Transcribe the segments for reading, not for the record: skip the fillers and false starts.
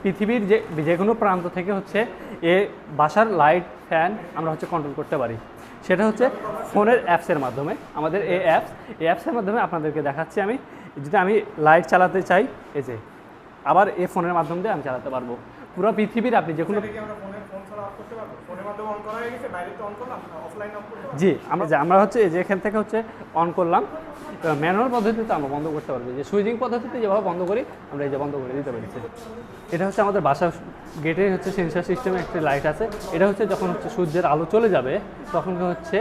পৃথিবীর যে কোনো প্রান্ত থেকে হচ্ছে এ বাসার লাইট ফ্যান আমরা হচ্ছে কন্ট্রোল করতে পারি। সেটা হচ্ছে ফোনের অ্যাপসের মাধ্যমে। আমাদের এই অ্যাপসের মাধ্যমে আপনাদেরকে দেখাচ্ছি আমি। যদি আমি লাইট চালাতে চাই, এই যে আবার এই ফোনের মাধ্যম দিয়ে আমি চালাতে পারবো পুরো পৃথিবীর। আপনি যে কোনো জি আমরা হচ্ছে যে এখান থেকে হচ্ছে অন করলাম, ম্যানুয়াল পদ্ধতিতে আমরা বন্ধ করতে পারবো। যে সুইচিং পদ্ধতিতে যেভাবে বন্ধ করি আমরা এই যে বন্ধ করে দিতে পারছি। এটা হচ্ছে আমাদের বাসার গেটে হচ্ছে সেন্সার সিস্টেমে একটি লাইট আছে। এটা হচ্ছে যখন হচ্ছে সূর্যের আলো চলে যাবে তখন হচ্ছে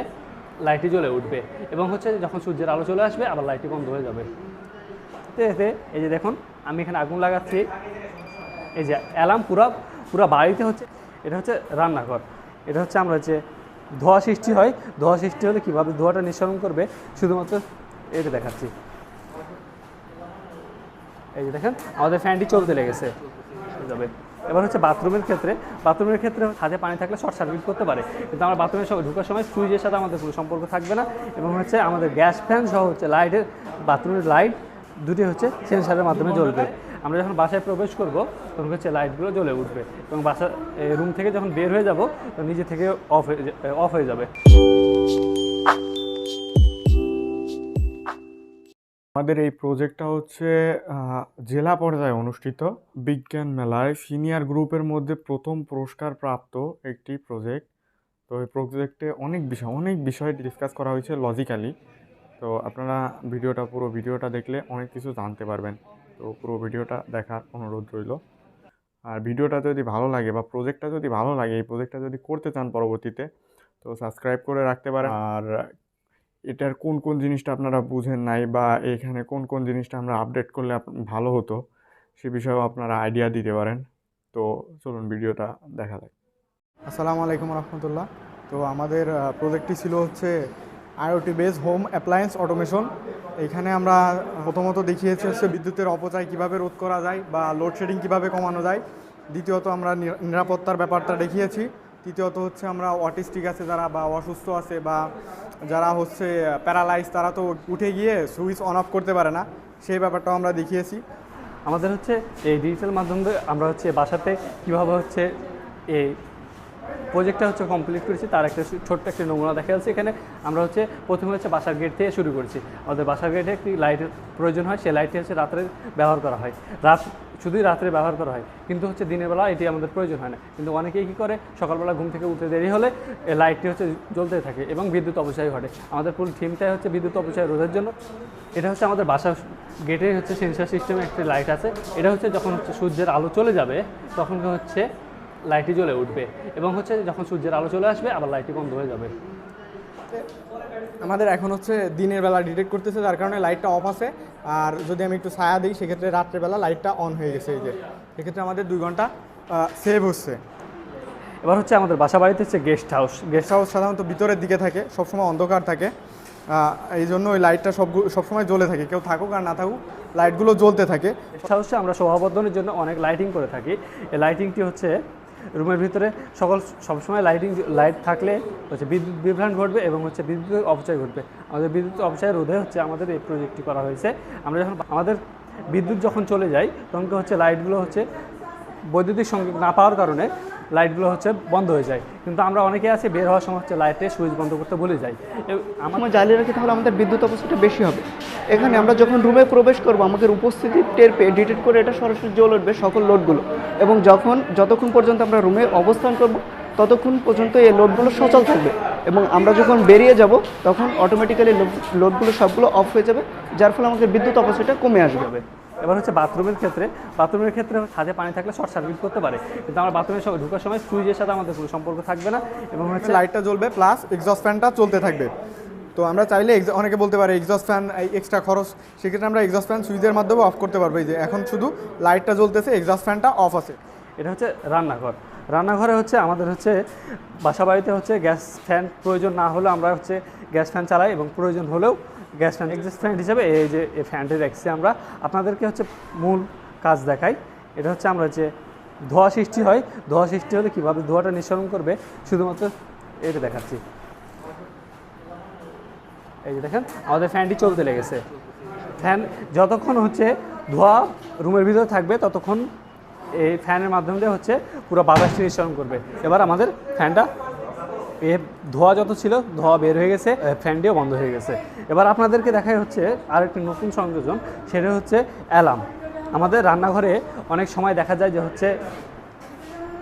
লাইটটি জ্বলে উঠবে, এবং হচ্ছে যখন সূর্যের আলো চলে আসবে আবার লাইটটি বন্ধ হয়ে যাবে। এতে এই যে দেখুন আমি এখানে আগুন লাগাচ্ছি, এই যে অ্যালার্ম পুরো বাড়িতে হচ্ছে। এটা হচ্ছে রান্নাঘর। এটা হচ্ছে আমরা হচ্ছে ধোঁয়া সৃষ্টি হয়, ধোঁয়া সৃষ্টি হলে কীভাবে ধোঁয়াটা নিঃসরণ করবে শুধুমাত্র এটা দেখাচ্ছি। এই যে দেখেন আমাদের ফ্যানটি চলতে লেগেছে যাবে। এবার হচ্ছে বাথরুমের ক্ষেত্রে হাতে পানি থাকলে শর্ট সার্কিট করতে পারে, কিন্তু আমরা বাথরুমের সঙ্গে ঢোকার সময় সুইচের সাথে আমাদের কোনো সম্পর্ক থাকবে না। এবং হচ্ছে আমাদের গ্যাস ফ্যান সহ হচ্ছে বাথরুমের লাইট দুটি হচ্ছে সেন্সারের মাধ্যমে জ্বলবে। আমরা যখন বাসায় প্রবেশ করব তখন হচ্ছে লাইটগুলো জ্বলে উঠবে, এবং বাসার রুম থেকে যখন বের হয়ে যাব তখন নিজে থেকে অফ হয়ে যাবে। আমাদের এই প্রজেক্টটা হচ্ছে জেলা পর্যায়ে অনুষ্ঠিত বিজ্ঞান মেলায় সিনিয়র গ্রুপের মধ্যে প্রথম পুরস্কার প্রাপ্ত একটি প্রজেক্ট। তো এই প্রজেক্টে অনেক বিষয় ডিসকাস করা হয়েছে লজিক্যালি। তো আপনারা পুরো ভিডিওটা দেখলে অনেক কিছু জানতে পারবেন। তো পুরো ভিডিওটা দেখার অনুরোধ রইল। আর ভিডিওটা যদি ভালো লাগে বা প্রজেক্টটা যদি ভালো লাগে, এই প্রজেক্টটা যদি করতে চান পরবর্তীতে, তো সাবস্ক্রাইব করে রাখতে পারেন। আর এটার কোন জিনিসটা আপনারা বুঝেন নাই বা এখানে কোন জিনিসটা আমরা আপডেট করলে ভালো হতো সে বিষয়েও আপনারা আইডিয়া দিতে পারেন। তো চলুন ভিডিওটা দেখা যাক। আসসালামু আলাইকুম রহমতুল্লাহ। তো আমাদের প্রজেক্টটি ছিল হচ্ছে IOT base home appliance automation. এখানে আমরা প্রথমত দেখিয়েছি হচ্ছে বিদ্যুতের অপচয় কীভাবে রোধ করা যায় বা লোডশেডিং কীভাবে কমানো যায়। দ্বিতীয়ত আমরা নিরাপত্তার ব্যাপারটা দেখিয়েছি। তৃতীয়ত হচ্ছে আমরা অটিস্টিক আছে যারা বা অসুস্থ আছে বা যারা হচ্ছে প্যারালাইজ, তারা তো উঠে গিয়ে সুইচ অন অফ করতে পারে না, সেই ব্যাপারটাও আমরা দেখিয়েছি। আমাদের হচ্ছে এই ডিজিটাল মাধ্যমে আমরা হচ্ছে বাসাতে কীভাবে হচ্ছে এই প্রজেক্টটা হচ্ছে কমপ্লিট করেছি তার একটা ছোট্ট একটি নমুনা দেখা যাচ্ছে। এখানে আমরা হচ্ছে প্রথমে হচ্ছে বাসার গেট থেকে শুরু করছি। আমাদের বাসার গেটে একটি লাইটের প্রয়োজন হয়, সেই লাইটটি হচ্ছে রাত্রে ব্যবহার করা হয়। শুধুই রাত্রে ব্যবহার করা হয়, কিন্তু হচ্ছে দিনের বেলা এটি আমাদের প্রয়োজন হয় না। কিন্তু অনেকেই কী করে, সকালবেলা ঘুম থেকে উঠতে দেরি হলে এই লাইটটি হচ্ছে জ্বলতে থাকে এবং বিদ্যুৎ অপচয় ঘটে। আমাদের পুরো থিমটাই হচ্ছে বিদ্যুৎ অপচয় রোধের জন্য। এটা হচ্ছে আমাদের বাসার গেটে হচ্ছে সেন্সার সিস্টেমে একটি লাইট আছে। এটা হচ্ছে যখন হচ্ছে সূর্যের আলো চলে যাবে তখন হচ্ছে লাইটটি জ্বলে উঠবে, এবং হচ্ছে যখন সূর্যের আলো চলে আসবে আবার লাইটটি বন্ধ হয়ে যাবে। আমাদের এখন হচ্ছে দিনের বেলা ডিটেক্ট করতেছে, যার কারণে লাইটটা অফ আছে। আর যদি আমি একটু ছায়া দিই সেক্ষেত্রে রাত্রেবেলা লাইটটা অন হয়ে গেছে। এই যে সেক্ষেত্রে আমাদের 2 ঘন্টা সেভ হচ্ছে। এবার হচ্ছে আমাদের বাসা বাড়িতে হচ্ছে গেস্ট হাউস সাধারণত ভিতরের দিকে থাকে, সবসময় অন্ধকার থাকে। এই জন্য ওই লাইটটা সবসময় জ্বলে থাকে, কেউ থাকুক আর না থাকুক লাইটগুলো জ্বলতে থাকে। গেস্ট হাউসে আমরা শোভাবর্ধনের জন্য অনেক লাইটিং করে থাকি। এই লাইটিংটি হচ্ছে রুমের ভিতরে সবসময় লাইট থাকলে হচ্ছে বিদ্যুৎ বিভ্রাট ঘটবে এবং হচ্ছে বিদ্যুতের অপচয় ঘটবে। আমাদের বিদ্যুৎ অপচয় রোধে হচ্ছে আমাদের এই প্রজেক্টটি করা হয়েছে। আমরা যখন আমাদের বিদ্যুৎ যখন চলে যায় তখন হচ্ছে লাইটগুলো হচ্ছে বৈদ্যুতিক সংযোগ না পাওয়ার কারণে লাইটগুলো হচ্ছে বন্ধ হয়ে যায়, কিন্তু আমরা অনেকে আছে বের হওয়ার সময় হচ্ছে লাইটের সুইচ বন্ধ করতে ভুলে যাই। আমরা জ্বালিয়ে রাখি তাহলে আমাদের বিদ্যুৎ অপচয়টা বেশি হবে। এখানে আমরা যখন রুমে প্রবেশ করব আমাদের উপস্থিতি টের পেয়ে ডিটেক্ট করে এটা সরাসরি জ্বলে উঠবে সকল লোডগুলো, এবং যতক্ষণ পর্যন্ত আমরা রুমে অবস্থান করব ততক্ষণ পর্যন্ত এই লোডগুলো সচল থাকবে, এবং আমরা যখন বেরিয়ে যাব তখন অটোমেটিক্যালি লোডগুলো সবগুলো অফ হয়ে যাবে, যার ফলে আমাদের বিদ্যুৎ অপচয়টা কমে আসবে। এবার হচ্ছে বাথরুমের ক্ষেত্রে হাতে পানি থাকলে শর্ট সার্কিট করতে পারে, কিন্তু আমরা বাথরুমের সঙ্গে ঢোকার সময় সুইচের সাথে আমাদের কোনো সম্পর্ক থাকবে না, এবং হচ্ছে লাইটটা জ্বলবে প্লাস এক্সস্ট ফ্যানটা চলতে থাকবে। তো আমরা চাইলে অনেকে বলতে পারে এক্সস্ট ফ্যান এক্সট্রা খরচ, সেক্ষেত্রে আমরা এক্সস্ট ফ্যান সুইচের মাধ্যমে অফ করতে পারবো। এই যে এখন শুধু লাইটটা জ্বলতেছে, এক্সস্ট ফ্যানটা অফ আছে। এটা হচ্ছে রান্নাঘরে হচ্ছে আমাদের হচ্ছে বাসা বাড়িতে হচ্ছে গ্যাস ফ্যান প্রয়োজন না হলে আমরা হচ্ছে গ্যাস ফ্যান চালাই, এবং প্রয়োজন হলেও গ্যাস ফ্যান এক্সস্ট ফ্যান হিসেবে এই যে এই ফ্যানটি রাখছি। আমরা আপনাদেরকে হচ্ছে মূল কাজ দেখাই। এটা হচ্ছে আমরা হচ্ছে ধোঁয়া সৃষ্টি হলে কীভাবে ধোঁয়াটা নিঃসরণ করবে শুধুমাত্র এটা দেখাচ্ছি। এই যে দেখেন আমাদের ফ্যানটি চলতে লেগেছে। ফ্যান যতক্ষণ হচ্ছে ধোঁয়া রুমের ভিতরে থাকবে ততক্ষণ এই ফ্যানের মাধ্যমে দিয়ে হচ্ছে পুরো বাতাসটি নিঃসরণ করবে। এবার আমাদের ফ্যানটা ধোঁয়া যত ছিল ধোঁয়া বের হয়ে গেছে, ফ্যানটিও বন্ধ হয়ে গেছে। এবার আপনাদেরকে দেখাই হচ্ছে আরেকটি নতুন সংযোজন, সেটা হচ্ছে অ্যালার্ম। আমাদের রান্নাঘরে অনেক সময় দেখা যায় যে হচ্ছে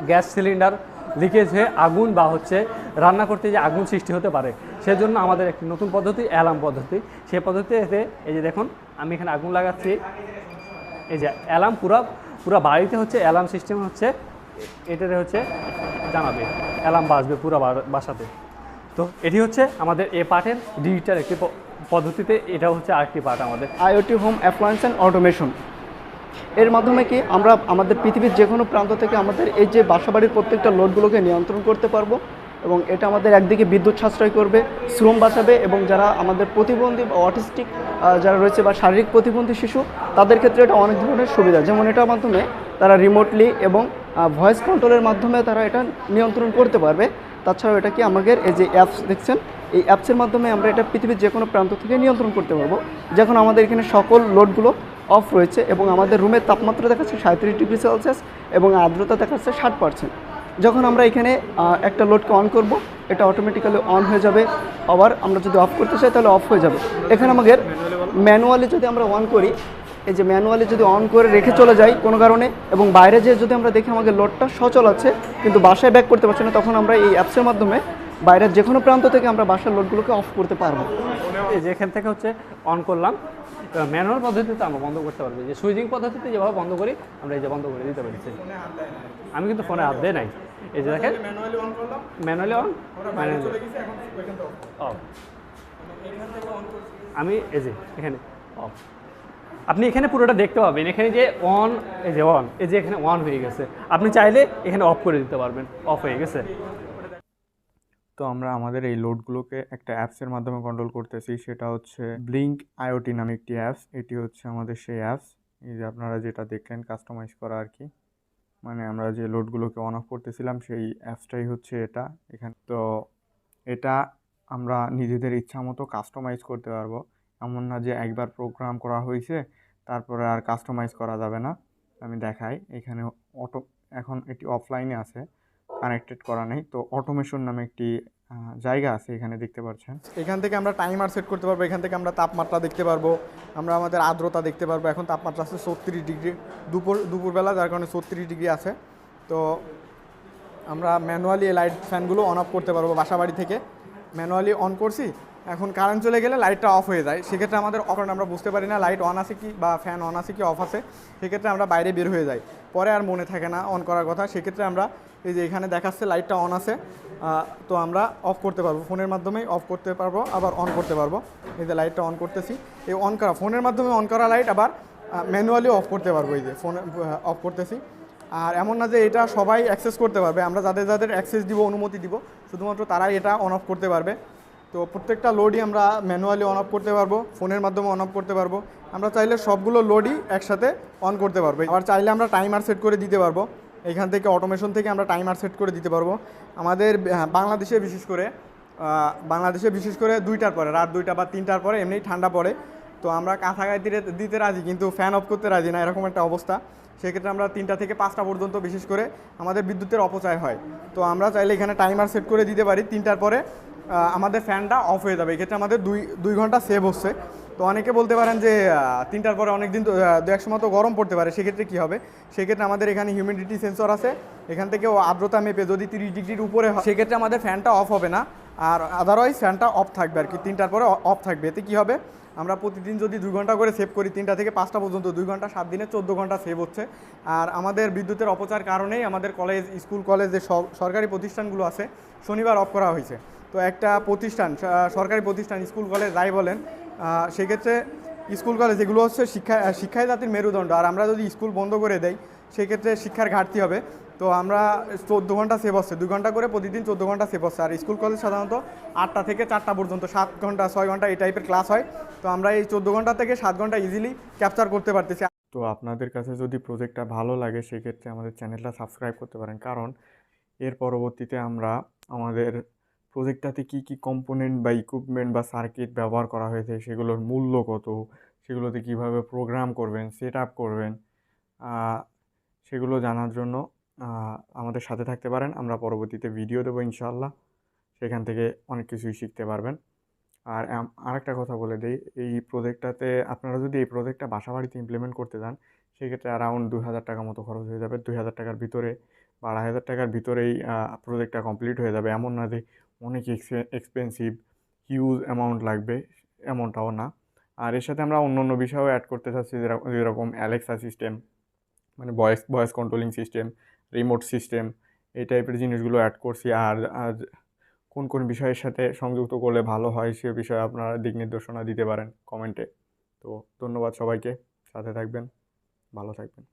গ্যাস সিলিন্ডার লিকেজ হয়ে আগুন বা হচ্ছে রান্না করতে যে আগুন সৃষ্টি হতে পারে, সেজন্য আমাদের একটি নতুন পদ্ধতি অ্যালার্ম পদ্ধতি। সেই পদ্ধতিতে এই যে দেখুন আমি এখানে আগুন লাগাচ্ছি, এই যে অ্যালার্ম পুরো বাড়িতে হচ্ছে অ্যালার্ম সিস্টেম হচ্ছে এটাতে হচ্ছে জানাবে, অ্যালার্ম বাজবে পুরো বাসাতে। তো এটি হচ্ছে আমাদের এ পার্টের ডিজিটাল একটি পদ্ধতিতে, এটা হচ্ছে আরেকটি পার্ট আমাদের IOT home appliance and automation. এর মাধ্যমে কি আমরা আমাদের পৃথিবীর যে কোনো প্রান্ত থেকে আমাদের এই যে বাসাবাড়ির প্রত্যেকটা লোডগুলোকে নিয়ন্ত্রণ করতে পারবো, এবং এটা আমাদের একদিকে বিদ্যুৎ সাশ্রয় করবে, শ্রম বাঁচাবে, এবং যারা আমাদের প্রতিবন্ধী বা অটিস্টিক যারা রয়েছে বা শারীরিক প্রতিবন্ধী শিশু, তাদের ক্ষেত্রে এটা অনেক ধরনের সুবিধা। যেমন এটার মাধ্যমে তারা রিমোটলি এবং ভয়েস কন্ট্রোলের মাধ্যমে তারা এটা নিয়ন্ত্রণ করতে পারবে। তাছাড়াও এটা কি আমাদের এই যে অ্যাপস দেখছেন, এই অ্যাপসের মাধ্যমে আমরা এটা পৃথিবীর যে কোনো প্রান্ত থেকে নিয়ন্ত্রণ করতে পারবো। যখন আমাদের এখানে সকল লোডগুলো অফ রয়েছে এবং আমাদের রুমের তাপমাত্রা দেখাচ্ছে 37°C এবং আর্দ্রতা দেখাচ্ছে 60%। যখন আমরা এখানে একটা লোডকে অন করব, এটা অটোমেটিক্যালি অন হয়ে যাবে। আবার আমরা যদি অফ করতে চাই তাহলে অফ হয়ে যাবে। এখানে আমাদের ম্যানুয়ালি যদি আমরা অন করি, এই যে ম্যানুয়ালি যদি অন করে রেখে চলে যাই কোনো কারণে, এবং বাইরে যেয়ে যদি আমরা দেখি আমাদের লোডটা সচল আছে কিন্তু বাসায় ব্যাক করতে পারছি না, তখন আমরা এই অ্যাপসের মাধ্যমে বাইরের যে কোনো প্রান্ত থেকে আমরা বাসার লোডগুলোকে অফ করতে পারবো। এই যে এখান থেকে হচ্ছে অন করলাম, ম্যানুয়াল পদ্ধতিতে আমরা বন্ধ করতে পারবো। যে সুইচিং পদ্ধতিতে যেভাবে বন্ধ করি আমরা এই যে বন্ধ করে দিতে পারছি। আমি কিন্তু ফোনে হাত দেয় নাই, এই যে দেখেন ম্যানুয়ালি অন, অফ। আমি এই যে এখানে অফ, আপনি এখানে পুরোটা দেখতে পাবেন। এখানে যে অন, এই যে অন, এই যে এখানে অন হয়ে গেছে, আপনি চাইলে এখানে অফ করে দিতে পারবেন, অফ হয়ে গেছে। তো আমরা আমাদের এই লোডগুলোকে একটা অ্যাপসের মাধ্যমে কন্ট্রোল করতেছি, সেটা হচ্ছে ব্লিঙ্ক IOT নামে একটি অ্যাপস। এটি হচ্ছে আমাদের সেই অ্যাপস, এই যে আপনারা যেটা দেখলেন কাস্টমাইজ করা আর কি, মানে আমরা যে লোডগুলোকে অন অফ করতেছিলাম সেই অ্যাপসটাই হচ্ছে এটা। এখানে তো এটা আমরা নিজেদের ইচ্ছা মতো কাস্টমাইজ করতে পারবো। এমন না যে একবার প্রোগ্রাম করা হয়েছে তারপরে আর কাস্টমাইজ করা যাবে না। আমি দেখাই, এখানে এখন এটি অফলাইনে আছে, কানেক্টেড করা নেই। তো অটোমেশন নামে একটি জায়গা আছে, এখানে দেখতে পাচ্ছেন। এখান থেকে আমরা টাইমার সেট করতে পারবো, এখান থেকে আমরা তাপমাত্রা দেখতে পারবো, আমরা আমাদের আর্দ্রতা দেখতে পারবো। এখন তাপমাত্রা আছে 36°, দুপুরবেলা, যার কারণে 36° আছে। তো আমরা ম্যানুয়ালি এই লাইট ফ্যানগুলো অন অফ করতে পারবো বাসা বাড়ি থেকে। ম্যানুয়ালি অন করছি, এখন কারেন্ট চলে গেলে লাইটটা অফ হয়ে যায়। সেক্ষেত্রে আমাদের কারণ আমরা বুঝতে পারি না লাইট অন আছে কি বা ফ্যান অন আছে কি অফ আছে, সেক্ষেত্রে আমরা বাইরে বের হয়ে যাই, পরে আর মনে থাকে না অন করার কথা। সেক্ষেত্রে আমরা এই যে এখানে দেখাচ্ছে লাইটটা অন আছে, তো আমরা অফ করতে পারবো, ফোনের মাধ্যমেই অফ করতে পারবো, আবার অন করতে পারবো। এই যে লাইটটা অন করতেছি, এই অন করা ফোনের মাধ্যমে অন করা লাইট আবার ম্যানুয়ালি অফ করতে পারবো, এই যে ফোনে অফ করতেছি। আর এমন না যে এটা সবাই অ্যাক্সেস করতে পারবে, আমরা যাদের যাদের অ্যাক্সেস দিব, অনুমতি দিব, শুধুমাত্র তারাই এটা অন অফ করতে পারবে। তো প্রত্যেকটা লোডই আমরা ম্যানুয়ালি অন অফ করতে পারবো, ফোনের মাধ্যমে অন অফ করতে পারবো। আমরা চাইলে সবগুলো লোডই একসাথে অন করতে পারবো। আবার চাইলে আমরা টাইমার সেট করে দিতে পারবো, এখান থেকে অটোমেশন থেকে আমরা টাইমার সেট করে দিতে পারবো। আমাদের বাংলাদেশে বিশেষ করে 2টার পরে, রাত 2টা বা 3টার পরে এমনি ঠান্ডা পড়ে, তো আমরা কাঁথা গায়ে দিতে রাজি কিন্তু ফ্যান অফ করতে রাজি না, এরকম একটা অবস্থা। সেক্ষেত্রে আমরা 3টা থেকে 5টা পর্যন্ত বিশেষ করে আমাদের বিদ্যুতের অপচয় হয়। তো আমরা চাইলে এখানে টাইমার সেট করে দিতে পারি, 3টার পরে আমাদের ফ্যানটা অফ হয়ে যাবে। এক্ষেত্রে আমাদের 2 ঘন্টা সেভ হচ্ছে। তো অনেকে বলতে পারেন যে 3টার পরে অনেক দিন তো 2-1 সময় তো গরম পড়তে পারে, সেক্ষেত্রে কী হবে? সেক্ষেত্রে আমাদের এখানে হিউমিডিটি সেন্সর আছে, এখান থেকে আর্দ্রতা মেপে যদি 30°-র উপরে হয় সেক্ষেত্রে আমাদের ফ্যানটা অফ হবে না, আর আদারওয়াইজ ফ্যানটা অফ থাকবে আর কি, 3টার পরে অফ থাকবে। এতে কী হবে, আমরা প্রতিদিন যদি 2 ঘন্টা করে সেভ করি, 3টা থেকে 5টা পর্যন্ত 2 ঘন্টা, 7 দিনে 14 ঘন্টা সেভ হচ্ছে। আর আমাদের বিদ্যুতের অপচার কারণেই আমাদের স্কুল কলেজ যে সরকারি প্রতিষ্ঠানগুলো আছে শনিবার অফ করা হয়েছে। তো একটা প্রতিষ্ঠান, সরকারি প্রতিষ্ঠান, স্কুল কলেজ যাই বলেন, সেক্ষেত্রে স্কুল কলেজ এগুলো হচ্ছে শিক্ষাই জাতির মেরুদণ্ড। আর আমরা যদি স্কুল বন্ধ করে দেই সেক্ষেত্রে শিক্ষার ঘাটতি হবে। তো আমরা 14 ঘন্টা সেভ হচ্ছে, 2 ঘন্টা করে প্রতিদিন 14 ঘন্টা সেভ হচ্ছে। আর স্কুল কলেজ সাধারণত 8টা থেকে 4টা পর্যন্ত 7 ঘন্টা 6 ঘন্টা এই টাইপের ক্লাস হয়। তো আমরা এই 14 ঘন্টা থেকে 7 ঘন্টা ইজিলি ক্যাপচার করতে পারতেছি। তো আপনাদের কাছে যদি প্রজেক্টটা ভালো লাগে সেক্ষেত্রে আমাদের চ্যানেলটা সাবস্ক্রাইব করতে পারেন, কারণ এর পরবর্তীতে আমরা আমাদের প্রজেক্টটাতে কী কী কম্পোনেন্ট বা ইকুইপমেন্ট বা সার্কিট ব্যবহার করা হয়েছে, সেগুলোর মূল্য কত, সেগুলোতে কিভাবে প্রোগ্রাম করবেন, সেট আপ করবেন, সেগুলো জানার জন্য আমাদের সাথে থাকতে পারেন। আমরা পরবর্তীতে ভিডিও দেবো ইনশাআল্লাহ, সেখান থেকে অনেক কিছুই শিখতে পারবেন। আর আরেকটা কথা বলে দিই, এই প্রজেক্টটাতে আপনারা যদি এই প্রজেক্টটা বাসা বাড়িতে ইমপ্লিমেন্ট করতে চান, সেক্ষেত্রে অ্যারাউন্ড 2,000 টাকা মতো খরচ হয়ে যাবে। 2,000 টাকার ভিতরে বা 2,500 টাকার ভিতরেই প্রজেক্টটা কমপ্লিট হয়ে যাবে। এমন না যে অনেক এক্সপেন্সিভ হিউজ অ্যামাউন্ট লাগবে, এমনটাও না। আর এর সাথে আমরা অন্য অন্য বিষয়ও অ্যাড করতে চাচ্ছি, যেরকম অ্যালেক্সা সিস্টেম, মানে voice controlling system, remote system, এই টাইপের জিনিসগুলো অ্যাড করছি। আর আর কোন কোন বিষয়ের সাথে সংযুক্ত করলে ভালো হয় সে বিষয়ে আপনারা দিক নির্দেশনা দিতে পারেন কমেন্টে। তো ধন্যবাদ সবাইকে, সাথে থাকবেন, ভালো থাকবেন।